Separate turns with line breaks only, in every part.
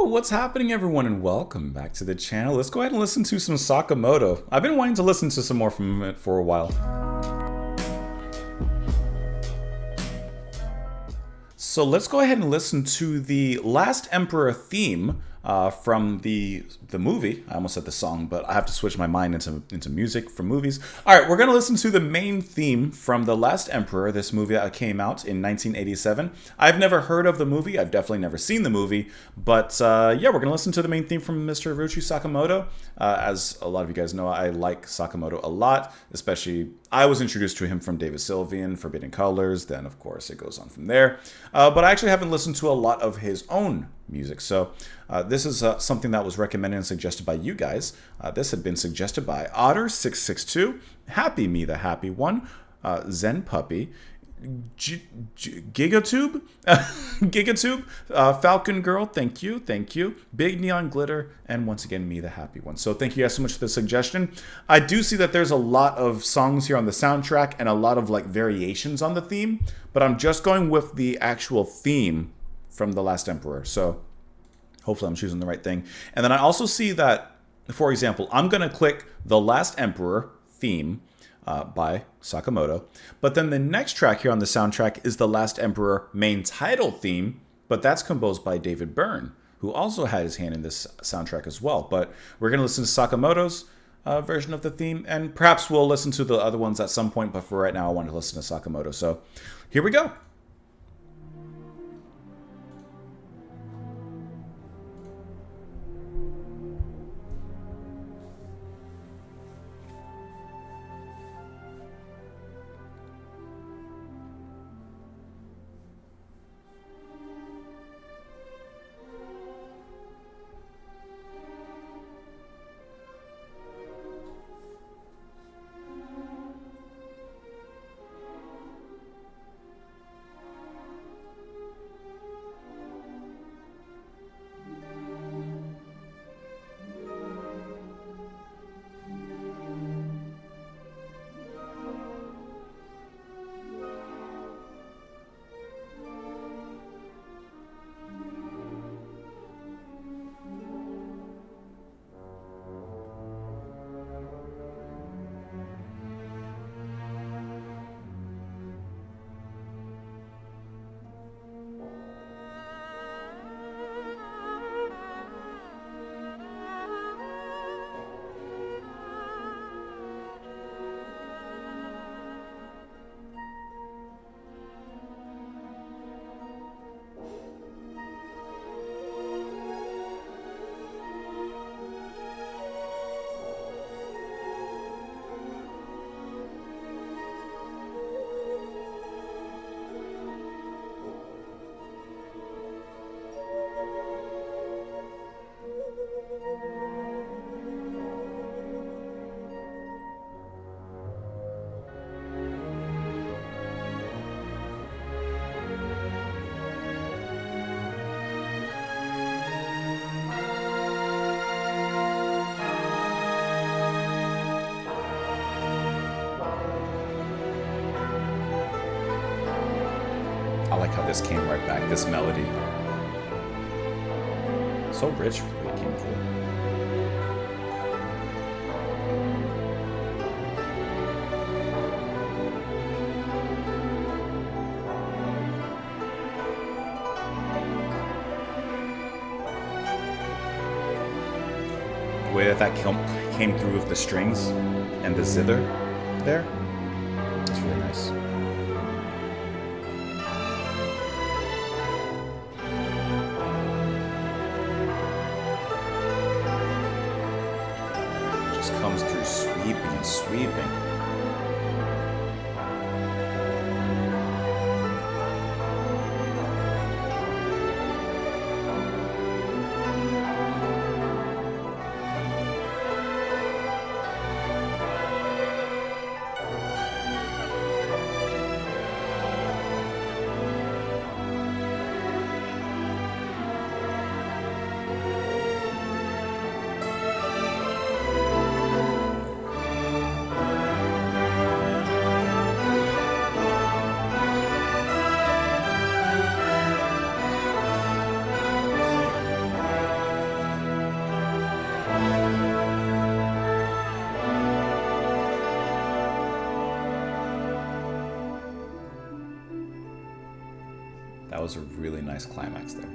What's happening, everyone, and welcome back to the channel. Let's go ahead and listen to some Sakamoto. I've been wanting to listen to some more from it for a while. So let's go ahead and listen to the Last Emperor theme from the movie. I almost said the song, but I have to switch my mind into music from movies. All right, we're going to listen to the main theme from The Last Emperor, this movie that came out in 1987. I've never heard of the movie. I've definitely never seen the movie. But yeah, we're going to listen to the main theme from Mr. Ryuichi Sakamoto. As a lot of you guys know, I like Sakamoto a lot, especially I was introduced to him from David Sylvian, Forbidden Colors. Then, of course, it goes on from there. But I actually haven't listened to a lot of his own music. So this is something that was recommended and suggested by you guys. This had been suggested by Otter662, Happy Me the Happy One, Zen Puppy, Gigatube, Gigatube, Falcon Girl, thank you, Big Neon Glitter, and once again, Me the Happy One. So thank you guys so much for the suggestion. I do see that there's a lot of songs here on the soundtrack and a lot of like variations on the theme, but I'm just going with the actual theme from The Last Emperor. So hopefully I'm choosing the right thing. And then I also see that, for example, I'm going to click The Last Emperor theme by Sakamoto. But then the next track here on the soundtrack is The Last Emperor main title theme, but that's composed by David Byrne, who also had his hand in this soundtrack as well. But we're going to listen to Sakamoto's version of the theme, and perhaps we'll listen to the other ones at some point, but for right now I want to listen to Sakamoto. So here we go. I like how this came right back, this melody. So rich where it came through. The way that came through with the strings and the zither there, it's really nice. Comes through sweeping and sweeping. was a really nice climax there.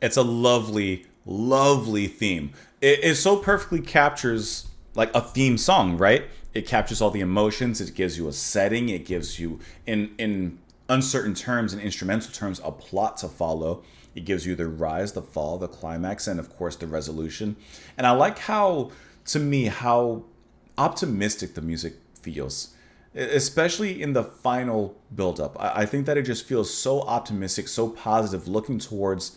It's a lovely, lovely theme. It so perfectly captures like a theme song, right? It captures all the emotions. It gives you a setting. It gives you, in uncertain terms and instrumental terms, a plot to follow. It gives you the rise, the fall, the climax, and of course the resolution. And I like how, to me, how optimistic the music feels, especially in the final build-up. I think that it just feels so optimistic, so positive, looking towards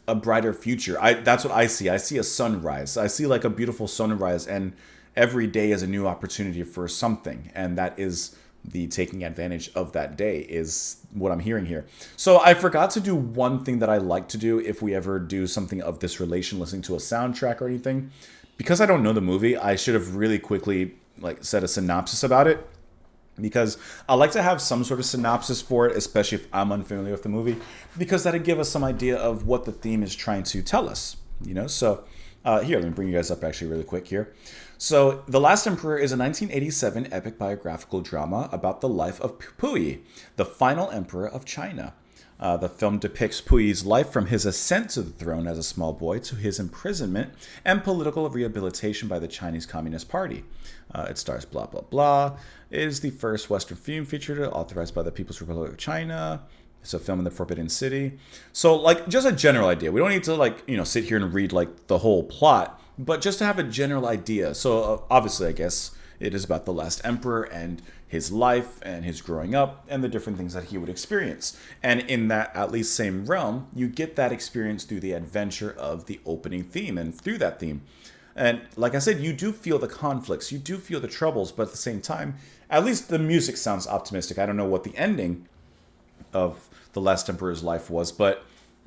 a brighter future. That's what I see. I see a sunrise. I see like a beautiful sunrise, and every day is a new opportunity for something, and that is the taking advantage of that day is what I'm hearing here. So I forgot to do one thing that I like to do if we ever do something of this relation, listening to a soundtrack or anything. Because I don't know the movie, I should have really quickly like said a synopsis about it, because I like to have some sort of synopsis for it, especially if I'm unfamiliar with the movie, because that'd give us some idea of what the theme is trying to tell us, you know? So here, let me bring you guys up actually really quick here. So The Last Emperor is a 1987 epic biographical drama about the life of Puyi, the final emperor of China. The film depicts Puyi's life from his ascent to the throne as a small boy to his imprisonment and political rehabilitation by the Chinese Communist Party. It stars blah, blah, blah. It is the first Western film featured authorized by the People's Republic of China. It's a film in the Forbidden City. So, like, just a general idea. We don't need to, like, you know, sit here and read, like, the whole plot, but just to have a general idea. So, obviously, I guess it is about the last emperor and his life and his growing up and the different things that he would experience. And in that, at least, same realm, you get that experience through the adventure of the opening theme and through that theme. And like I said, you do feel the conflicts, you do feel the troubles, but at the same time, at least the music sounds optimistic. I don't know what the ending of the last emperor's life was, but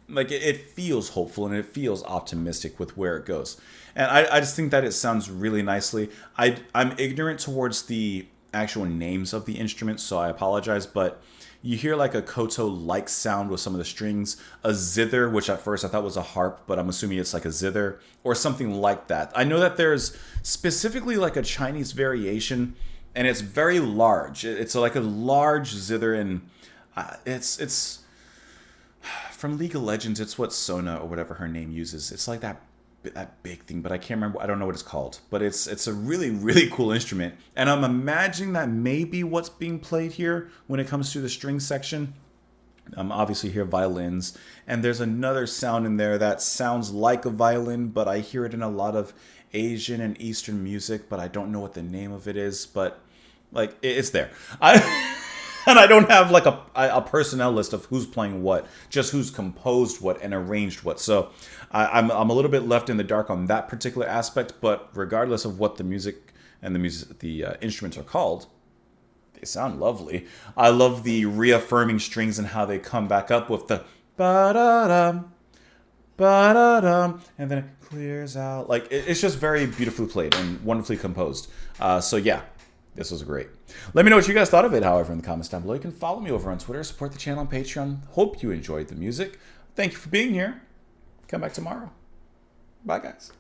like it feels hopeful and it feels optimistic with where it goes. And I just think that it sounds really nicely. I'm ignorant towards the actual names of the instruments, so I apologize, but you hear like a koto-like sound with some of the strings, a zither, which at first I thought was a harp, but I'm assuming it's like a zither or something like that. I know that there's specifically like a Chinese variation, and it's very large. It's like a large zither, and it's from League of Legends. It's what Sona or whatever her name uses. It's like that that big thing, but I can't remember. I don't know what it's called, but it's a really, really cool instrument. And I'm imagining that may be what's being played here when it comes to the string section. Obviously hear violins, and there's another sound in there that sounds like a violin, but I hear it in a lot of Asian and Eastern music, but I don't know what the name of it is. But like it's there. And I don't have like a personnel list of who's playing what, just who's composed what and arranged what. So I'm a little bit left in the dark on that particular aspect. But regardless of what the music and the instruments are called, they sound lovely. I love the reaffirming strings and how they come back up with the ba-da-dum, ba-da-dum, and then it clears out. Like, it's just very beautifully played and wonderfully composed. So yeah, this was great. Let me know what you guys thought of it, however, in the comments down below. You can follow me over on Twitter, support the channel on Patreon. Hope you enjoyed the music. Thank you for being here. Come back tomorrow. Bye, guys.